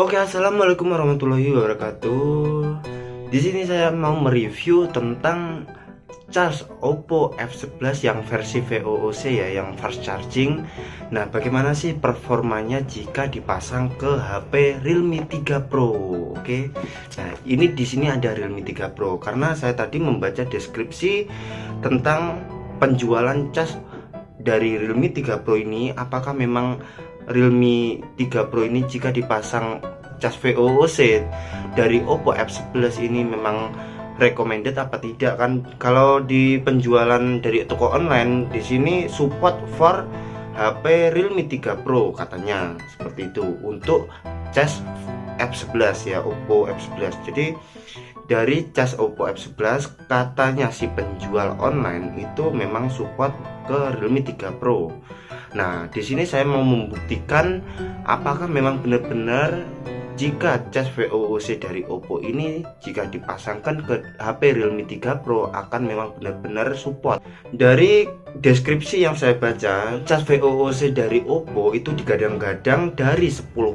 Oke, assalamualaikum warahmatullahi wabarakatuh. Di sini saya mau mereview tentang charge Oppo F11 yang versi VOOC ya, yang fast charging. Nah, bagaimana sih performanya jika dipasang ke HP Realme 3 Pro? Oke. Nah, ini di sini ada Realme 3 Pro karena saya tadi membaca deskripsi tentang penjualan charge dari Realme 3 Pro ini. Apakah memang Realme 3 Pro ini jika dipasang cas VOOC dari Oppo F11 ini memang recommended apa tidak kan? Kalau di penjualan dari toko online di sini support for HP Realme 3 Pro katanya seperti itu untuk cas F11 ya, Oppo F11. Jadi dari cas Oppo F11 katanya si penjual online itu memang support ke Realme 3 Pro. Nah, di sini saya mau membuktikan apakah memang benar-benar jika cas VOOC dari Oppo ini jika dipasangkan ke HP Realme 3 Pro akan memang benar-benar support. Dari deskripsi yang saya baca, cas VOOC dari Oppo itu digadang-gadang dari 10%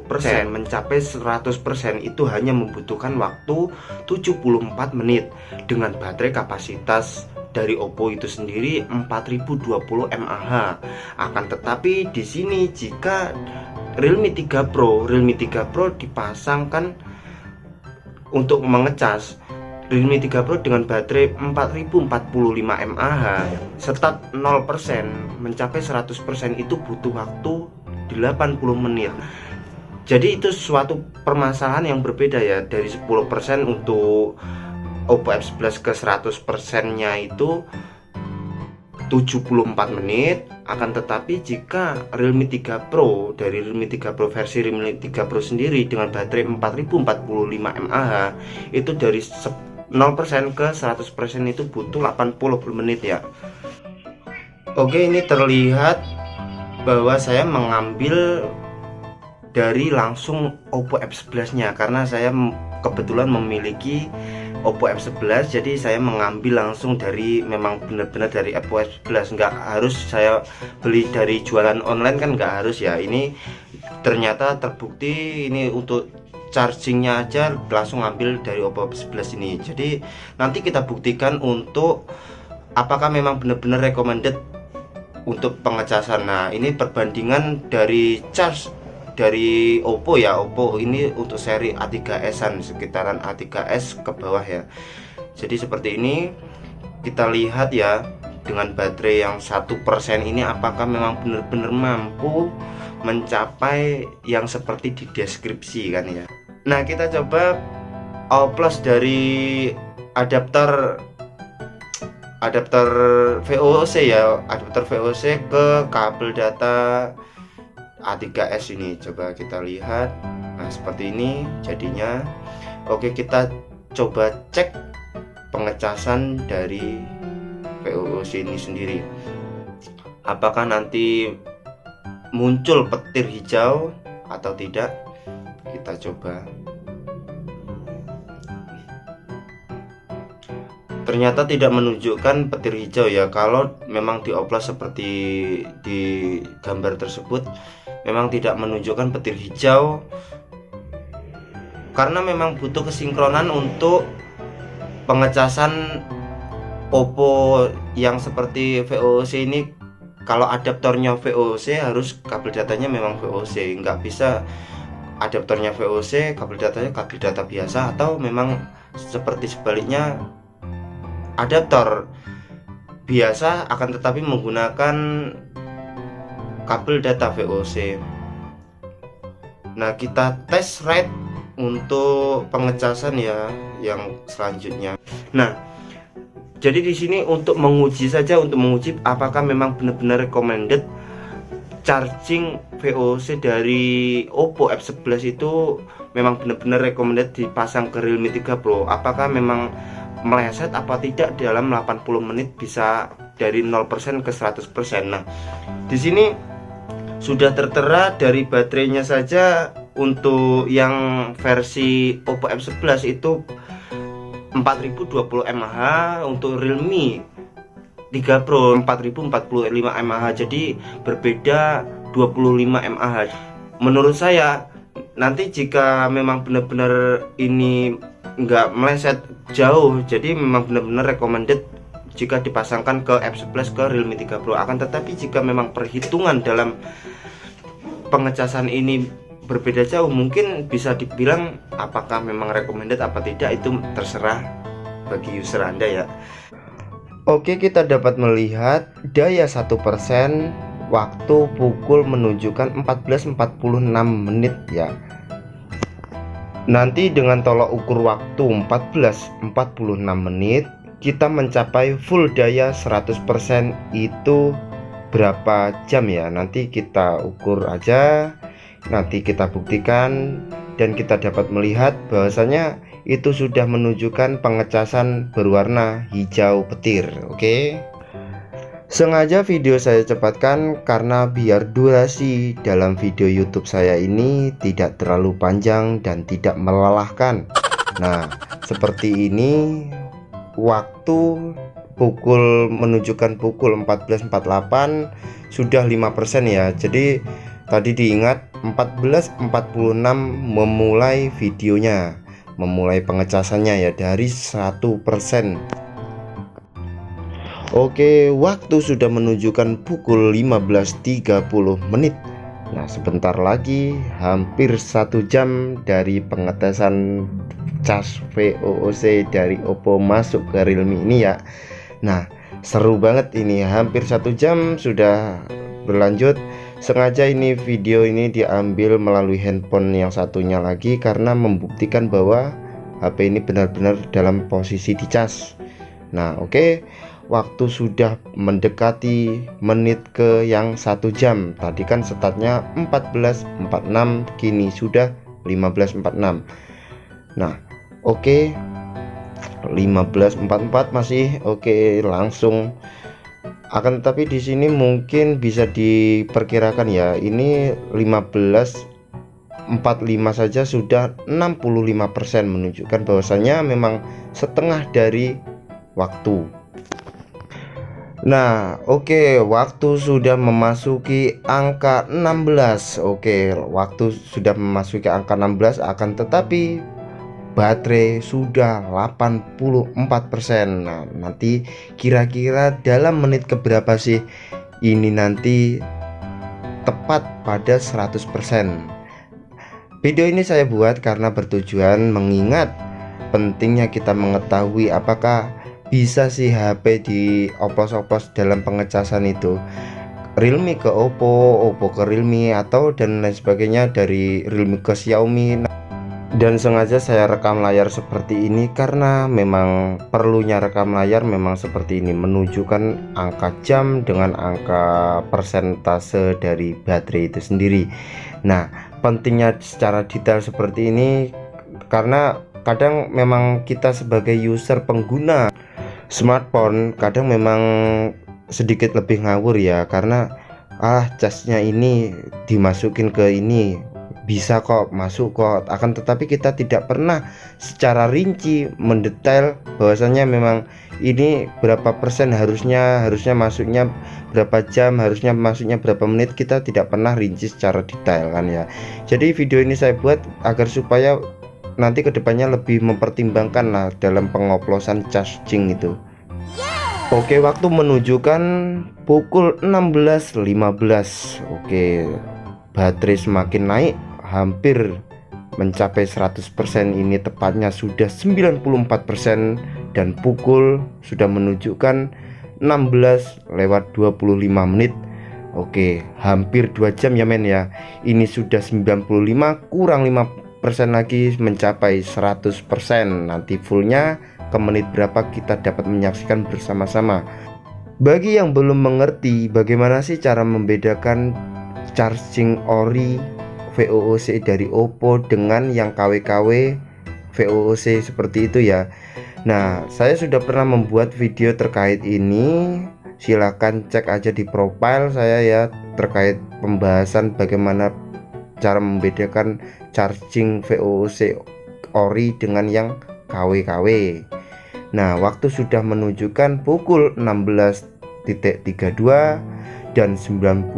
mencapai 100% itu hanya membutuhkan waktu 74 menit dengan baterai kapasitas dari Oppo itu sendiri 4020 mAh. Akan tetapi di sini jika Realme 3 Pro dipasangkan untuk mengecas Realme 3 Pro dengan baterai 4045 mAh, start 0% mencapai 100% itu butuh waktu 80 menit. Jadi itu suatu permasalahan yang berbeda ya, dari 10% untuk Oppo F11 ke 100% nya itu 74 menit. Akan tetapi jika Realme 3 Pro dari Realme 3 Pro versi Realme 3 Pro sendiri dengan baterai 4045 mAh itu dari 0% ke 100% itu butuh 80 menit ya. Oke, ini terlihat bahwa saya mengambil dari langsung Oppo F11 nya karena saya kebetulan memiliki Oppo F11, jadi saya mengambil langsung dari memang benar-benar dari Oppo F11. Nggak harus saya beli dari jualan online kan, nggak harus ya. Ini ternyata terbukti ini untuk chargingnya aja langsung ambil dari Oppo F11 ini. Jadi nanti kita buktikan untuk apakah memang benar-benar recommended untuk pengecasan. Nah, ini perbandingan dari charge dari Oppo ya. Oppo ini untuk seri A3s-an, sekitaran A3s ke bawah ya. Jadi seperti ini kita lihat ya, dengan baterai yang 1% ini apakah memang benar-benar mampu mencapai yang seperti di deskripsi kan ya. Nah, kita coba oplos dari adapter VOOC ya, adapter VOOC ke kabel data A3s ini. Coba kita lihat. Nah, seperti ini jadinya. Oke, kita coba cek pengecasan dari VOOC ini sendiri. Apakah nanti muncul petir hijau atau tidak? Kita coba. Ternyata tidak menunjukkan petir hijau ya. Kalau memang dioplos seperti di gambar tersebut, memang tidak menunjukkan petir hijau karena memang butuh kesinkronan untuk pengecasan Oppo yang seperti VOOC ini. Kalau adaptornya VOOC harus kabel datanya memang VOOC, nggak bisa adaptornya VOOC kabel datanya kabel data biasa, atau memang seperti sebaliknya adaptor biasa akan tetapi menggunakan kabel data VOOC. Nah, kita tes rate untuk pengecasan ya yang selanjutnya. Nah, jadi di sini untuk menguji saja, untuk menguji apakah memang benar-benar recommended charging VOOC dari Oppo F11 itu memang benar-benar recommended dipasang ke Realme 3 Pro. Apakah memang meleset apa tidak dalam 80 menit bisa dari 0% ke 100%. Nah, di sini sudah tertera dari baterainya saja untuk yang versi Oppo F11 itu 4020 mAh, untuk Realme 3 Pro 4045 mAh, jadi berbeda 25 mAh. Menurut saya nanti jika memang benar-benar ini nggak meleset jauh, jadi memang benar-benar recommended jika dipasangkan ke F11 ke Realme 3 Pro. Akan tetapi jika memang perhitungan dalam pengecasan ini berbeda jauh, mungkin bisa dibilang apakah memang recommended apa tidak, itu terserah bagi user Anda ya. Oke, kita dapat melihat daya 1%, waktu pukul menunjukkan 14.46 menit ya. Nanti dengan tolak ukur waktu 14.46 menit, kita mencapai full daya 100%, itu berapa jam ya? Nanti kita ukur aja, nanti kita buktikan, dan kita dapat melihat bahwasanya itu sudah menunjukkan pengecasan berwarna hijau petir. Oke. Sengaja video saya cepatkan karena biar durasi dalam video YouTube saya ini tidak terlalu panjang dan tidak melelahkan. Nah, seperti ini waktu menunjukkan pukul 14.48 sudah 5% ya. Jadi tadi diingat 14.46 memulai videonya, memulai pengecasannya ya, dari 1%. Oke, waktu sudah menunjukkan pukul 15.30 menit. Nah, sebentar lagi hampir 1 jam dari pengetesan cas VOOC dari Oppo masuk ke Realme ini ya. Nah, seru banget ini, hampir 1 jam sudah berlanjut. Sengaja ini video ini diambil melalui handphone yang satunya lagi karena membuktikan bahwa HP ini benar-benar dalam posisi dicas. Nah, oke, waktu sudah mendekati menit ke yang 1 jam. Tadi kan startnya 14.46, kini sudah 15.46. Nah, oke, 15.44 masih oke, langsung. Akan tetapi di sini mungkin bisa diperkirakan ya, ini 15.45 saja sudah 65%, menunjukkan bahwasanya memang setengah dari waktu. Nah, oke, waktu sudah memasuki angka 16. Oke, waktu sudah memasuki angka 16, akan tetapi baterai sudah 84%. Nah, nanti kira-kira dalam menit keberapa sih ini nanti tepat pada 100%. Video ini saya buat karena bertujuan mengingat pentingnya kita mengetahui apakah bisa sih HP dioplos-oplos dalam pengecasan itu, Realme ke Oppo, Oppo ke Realme, atau dan lain sebagainya, dari Realme ke Xiaomi. Dan sengaja saya rekam layar seperti ini karena memang perlunya rekam layar memang seperti ini, menunjukkan angka jam dengan angka persentase dari baterai itu sendiri. Nah, pentingnya secara detail seperti ini karena kadang memang kita sebagai user pengguna smartphone kadang memang sedikit lebih ngawur ya, karena casnya ini dimasukin ke ini bisa kok, masuk kok, akan tetapi kita tidak pernah secara rinci mendetail bahwasanya memang ini berapa persen harusnya masuknya berapa jam, harusnya masuknya berapa menit, kita tidak pernah rinci secara detail kan ya. Jadi video ini saya buat agar supaya nanti kedepannya lebih mempertimbangkan lah dalam pengoplosan charging itu. Oke, waktu menunjukkan pukul 16.15. Oke, baterai semakin naik, hampir mencapai 100%, ini tepatnya sudah 94%, dan pukul sudah menunjukkan 16:25 menit. Oke, hampir 2 jam ya men ya. Ini sudah 95 kurang 5% lagi mencapai 100%. Nanti fullnya ke menit berapa kita dapat menyaksikan bersama-sama. Bagi yang belum mengerti bagaimana sih cara membedakan charging ori VOOC dari Oppo dengan yang KW-KW VOOC seperti itu ya. Nah, saya sudah pernah membuat video terkait ini, silahkan cek aja di profile saya ya, terkait pembahasan bagaimana cara membedakan charging VOOC ori dengan yang KW-KW. Nah, waktu sudah menunjukkan pukul 16.32 dan 97%.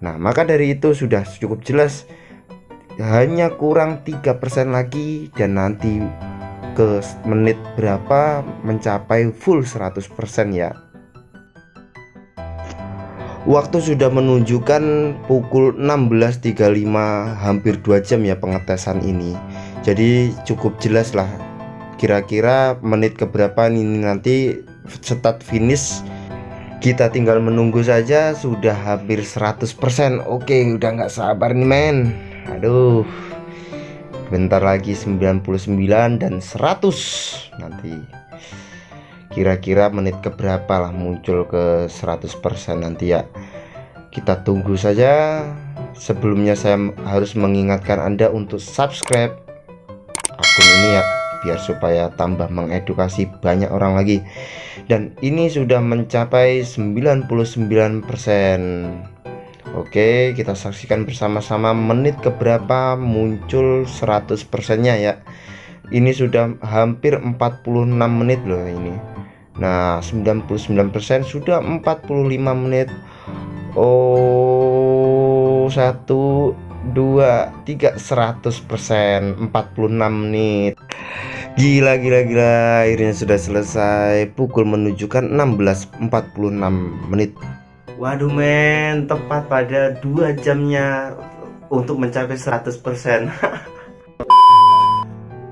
Nah, maka dari itu sudah cukup jelas hanya kurang 3% lagi, dan nanti ke menit berapa mencapai full 100% ya. Waktu sudah menunjukkan pukul 16.35, hampir 2 jam ya pengetesan ini. Jadi cukup jelas lah kira-kira menit keberapa ini nanti start finish. Kita tinggal menunggu saja, sudah hampir 100%. Oke, udah nggak sabar nih men. Aduh, bentar lagi 99 dan 100 nanti. Kira-kira menit keberapa lah muncul ke 100% nanti ya. Kita tunggu saja. Sebelumnya saya harus mengingatkan Anda untuk subscribe akun ini ya, biar supaya tambah mengedukasi banyak orang lagi. Dan ini sudah mencapai 99%. Oke, kita saksikan bersama-sama menit keberapa muncul 100%-nya ya. Ini sudah hampir 46 menit loh ini. Nah, 99% sudah 45 menit. Oh, 1 2 3 100%, 46 menit. Gila, akhirnya sudah selesai. Pukul menunjukkan 16.46 menit. Waduh men, tepat pada 2 jamnya untuk mencapai 100%.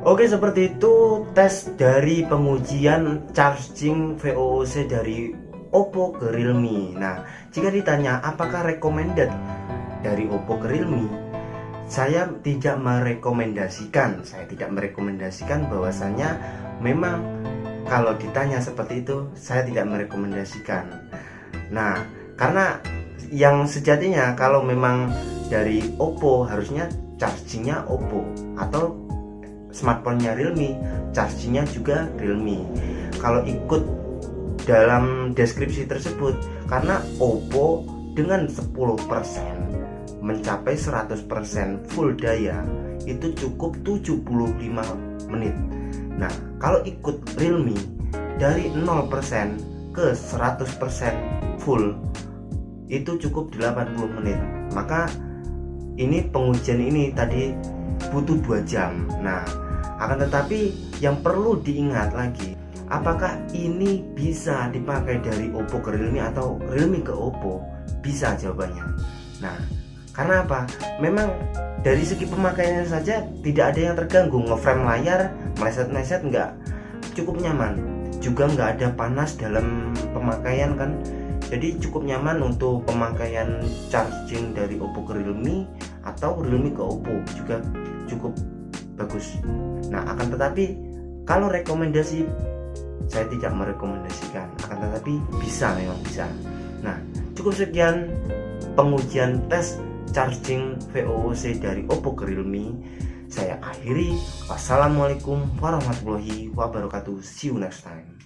Oke, seperti itu tes dari pengujian charging VOOC dari Oppo ke Realme. Nah, jika ditanya apakah recommended dari Oppo ke Realme, saya tidak merekomendasikan bahwasanya memang kalau ditanya seperti itu saya tidak merekomendasikan. Nah, karena yang sejatinya kalau memang dari Oppo harusnya chargingnya Oppo, atau smartphone-nya Realme chargingnya juga Realme. Kalau ikut dalam deskripsi tersebut, karena Oppo dengan 10% mencapai 100% full daya itu cukup 75 menit. Nah, kalau ikut Realme dari 0% ke 100% full itu cukup 80 menit. Maka ini pengujian ini tadi butuh 2 jam. Nah, akan tetapi yang perlu diingat lagi, apakah ini bisa dipakai dari Oppo ke Realme atau Realme ke Oppo? Bisa jawabannya. Nah, karena apa? Memang dari segi pemakaiannya saja tidak ada yang terganggu. Ngeframe layar, meleset-meleset enggak, cukup nyaman. Juga enggak ada panas dalam pemakaian kan. Jadi cukup nyaman untuk pemakaian charging dari Oppo ke Realme atau Realme ke Oppo juga cukup bagus. Nah, akan tetapi kalau rekomendasi saya tidak merekomendasikan, akan tetapi memang bisa. Nah, cukup sekian pengujian tes charging VOOC dari Oppo ke Realme. Saya akhiri. Wassalamualaikum warahmatullahi wabarakatuh. See you next time.